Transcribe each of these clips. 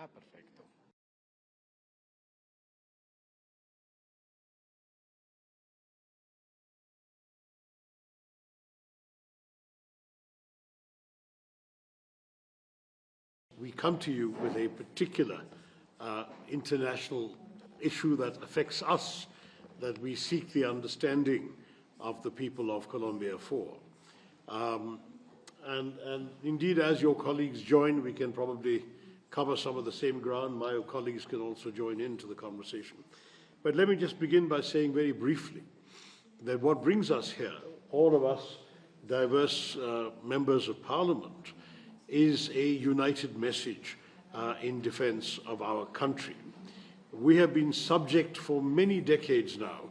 Ah, perfecto. We come to you with a particular international issue that affects us, that we seek the understanding of the people of Colombia for. And indeed, as your colleagues join, we can probably cover some of the same ground. My colleagues can also join into the conversation. But let me just begin by saying very briefly that what brings us here, all of us diverse members of Parliament, is a united message in defense of our country. We have been subject for many decades now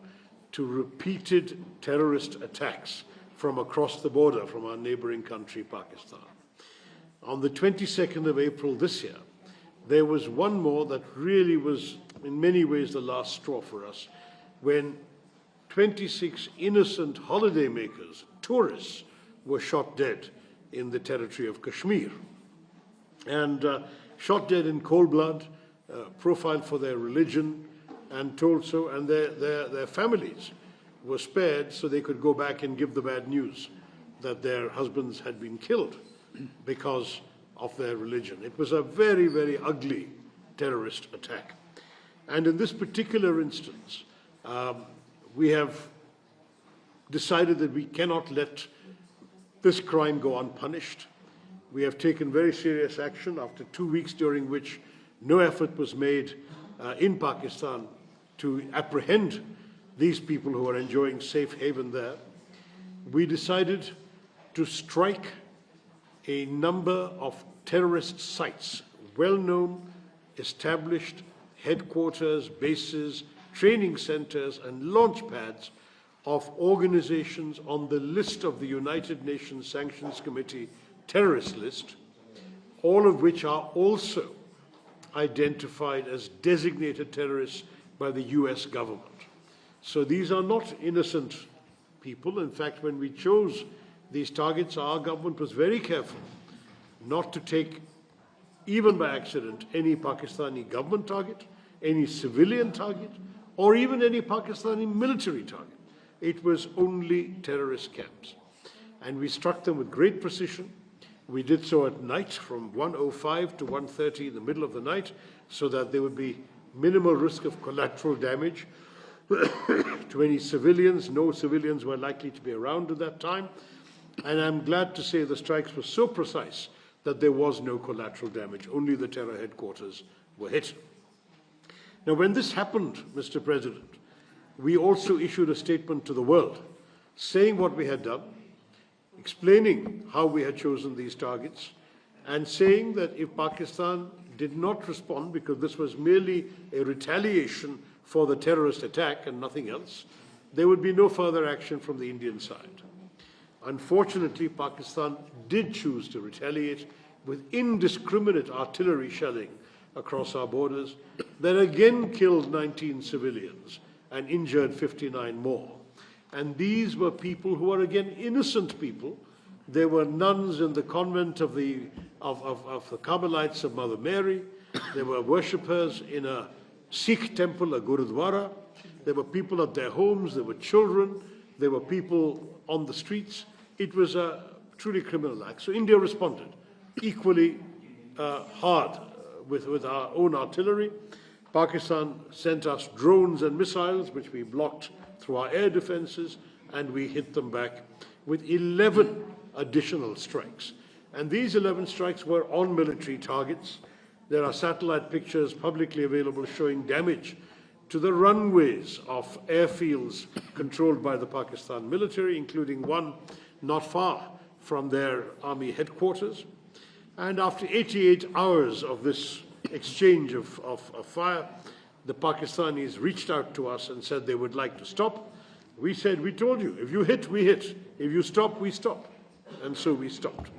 to repeated terrorist attacks from across the border from our neighboring country, Pakistan. On the 22nd of April this year, there was one more that really was in many ways the last straw for us, when 26 innocent holidaymakers, tourists, were shot dead in the territory of Kashmir. And shot dead in cold blood, profiled for their religion, and told so, and their families were spared so they could go back and give the bad news that their husbands had been killed because of their religion. It was a very, very ugly terrorist attack. And in this particular instance, we have decided that we cannot let this crime go unpunished. We have taken very serious action after 2 weeks during which no effort was made in Pakistan to apprehend these people who are enjoying safe haven there. We decided to strike a number of terrorist sites, well-known, established headquarters, bases, training centers, and launch pads of organizations on the list of the United Nations Sanctions Committee terrorist list, all of which are also identified as designated terrorists by the US government. So these are not innocent people. In fact, when we chose these targets, our government was very careful not to take, even by accident, any Pakistani government target, any civilian target, or even any Pakistani military target. It was only terrorist camps. And we struck them with great precision. We did so at night from 1:05 to 1:30 in the middle of the night, so that there would be minimal risk of collateral damage to any civilians. No civilians were likely to be around at that time. And I'm glad to say the strikes were so precise that there was no collateral damage. Only the terror headquarters were hit. Now, when this happened, Mr. President, we also issued a statement to the world saying what we had done, explaining how we had chosen these targets, and saying that if Pakistan did not respond, because this was merely a retaliation for the terrorist attack and nothing else, there would be no further action from the Indian side. Unfortunately, Pakistan did choose to retaliate with indiscriminate artillery shelling across our borders that again killed 19 civilians and injured 59 more. And these were people who are again innocent people. There were nuns in the convent of the Carmelites of Mother Mary. There were worshippers in a Sikh temple, a Gurudwara. There were people at their homes. There were children. There were people on the streets. It was a truly criminal act. So India responded equally hard with our own artillery. Pakistan sent us drones and missiles, which we blocked through our air defenses, and we hit them back with 11 additional strikes. And these 11 strikes were on military targets. There are satellite pictures publicly available showing damage to the runways of airfields controlled by the Pakistan military, including one not far from their army headquarters. And after 88 hours of this exchange of fire, the Pakistanis reached out to us and said they would like to stop. We said, we told you, if you hit, we hit. If you stop, we stop. And so we stopped.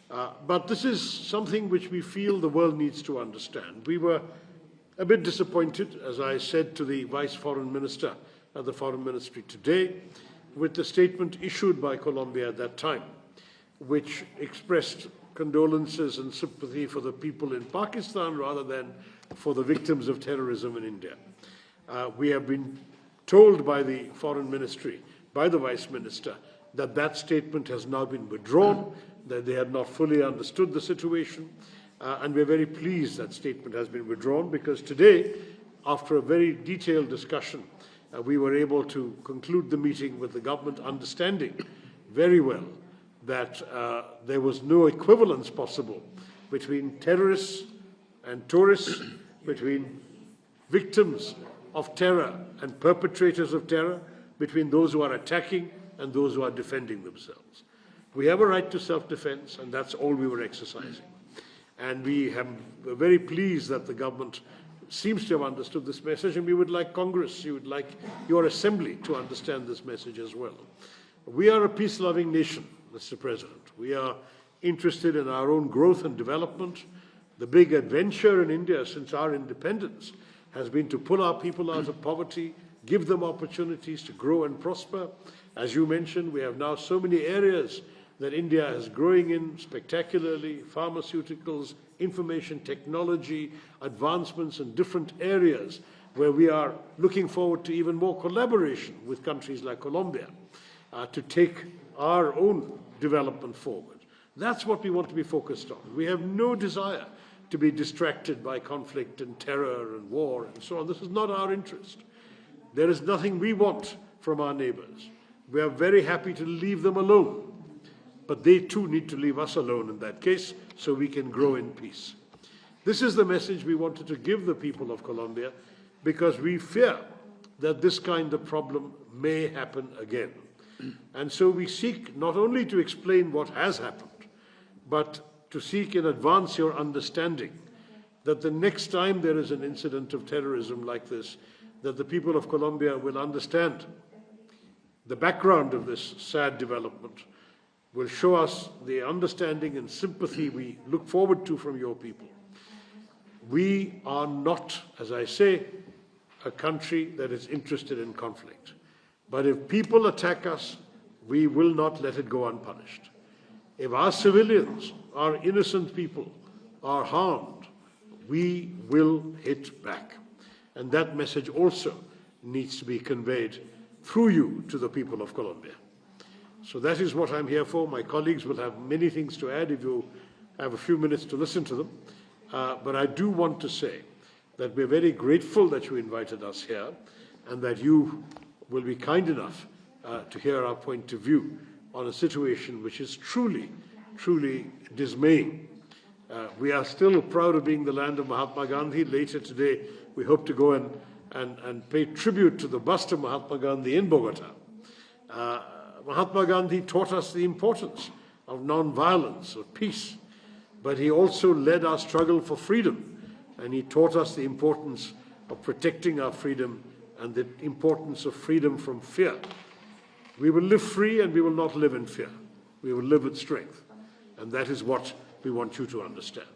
But this is something which we feel the world needs to understand. We were a bit disappointed, as I said to the Vice Foreign Minister at the Foreign Ministry today, with the statement issued by Colombia at that time, which expressed condolences and sympathy for the people in Pakistan rather than for the victims of terrorism in India. We have been told by the Foreign Ministry, by the Vice Minister, that that statement has now been withdrawn, that they had not fully understood the situation, and we're very pleased that statement has been withdrawn, because today, after a very detailed discussion, we were able to conclude the meeting with the government understanding very well that there was no equivalence possible between terrorists and tourists, between victims of terror and perpetrators of terror, between those who are attacking and those who are defending themselves. We have a right to self-defense, and that's all we were exercising. And we're very pleased that the government seems to have understood this message, and we would like Congress, you would like your assembly to understand this message as well. We are a peace-loving nation, Mr. President. We are interested in our own growth and development. The big adventure in India since our independence has been to pull our people out of poverty, give them opportunities to grow and prosper. As you mentioned, we have now so many areas that India is growing in spectacularly: pharmaceuticals, information technology, advancements in different areas where we are looking forward to even more collaboration with countries like Colombia to take our own development forward. That's what we want to be focused on. We have no desire to be distracted by conflict and terror and war and so on. This is not our interest. There is nothing we want from our neighbors. We are very happy to leave them alone, but they too need to leave us alone in that case so we can grow in peace. This is the message we wanted to give the people of Colombia, because we fear that this kind of problem may happen again. And so we seek not only to explain what has happened, but to seek in advance your understanding that the next time there is an incident of terrorism like this, that the people of Colombia will understand the background of this sad development, will show us the understanding and sympathy we look forward to from your people. We are not, as I say, a country that is interested in conflict. But if people attack us, we will not let it go unpunished. If our civilians, our innocent people, are harmed, we will hit back. And that message also needs to be conveyed through you to the people of Colombia. So that is what I'm here for. My colleagues will have many things to add if you have a few minutes to listen to them. But I do want to say that we're very grateful that you invited us here, and that you will be kind enough to hear our point of view on a situation which is truly, truly dismaying. We are still proud of being the land of Mahatma Gandhi. Later today, we hope to go and pay tribute to the bust of Mahatma Gandhi in Bogota. Mahatma Gandhi taught us the importance of non-violence, of peace, but he also led our struggle for freedom, and he taught us the importance of protecting our freedom and the importance of freedom from fear. We will live free, and we will not live in fear. We will live with strength, and that is what we want you to understand.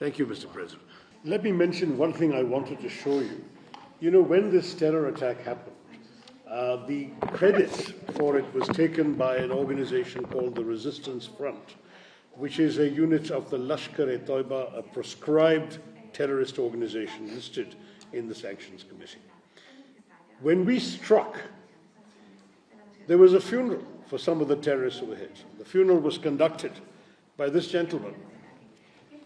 Thank you, Mr. President. Let me mention one thing I wanted to show you. You know, when this terror attack happened, the credit for it was taken by an organization called the Resistance Front, which is a unit of the Lashkar-e-Toiba, a proscribed terrorist organization listed in the Sanctions Committee. When we struck, there was a funeral for some of the terrorists who were hit. The funeral was conducted by this gentleman,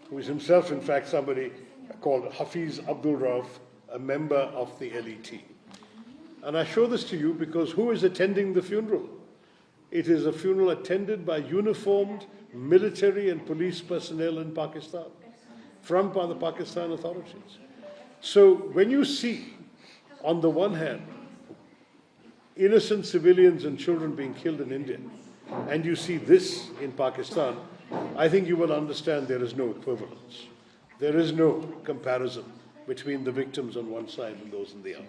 who is himself, in fact, somebody called Hafiz Abdul Rauf, a member of the LET. And I show this to you because who is attending the funeral? It is a funeral attended by uniformed military and police personnel in Pakistan, from the Pakistan authorities. So when you see, on the one hand, innocent civilians and children being killed in India, and you see this in Pakistan, I think you will understand there is no equivalence. There is no comparison between the victims on one side and those on the other.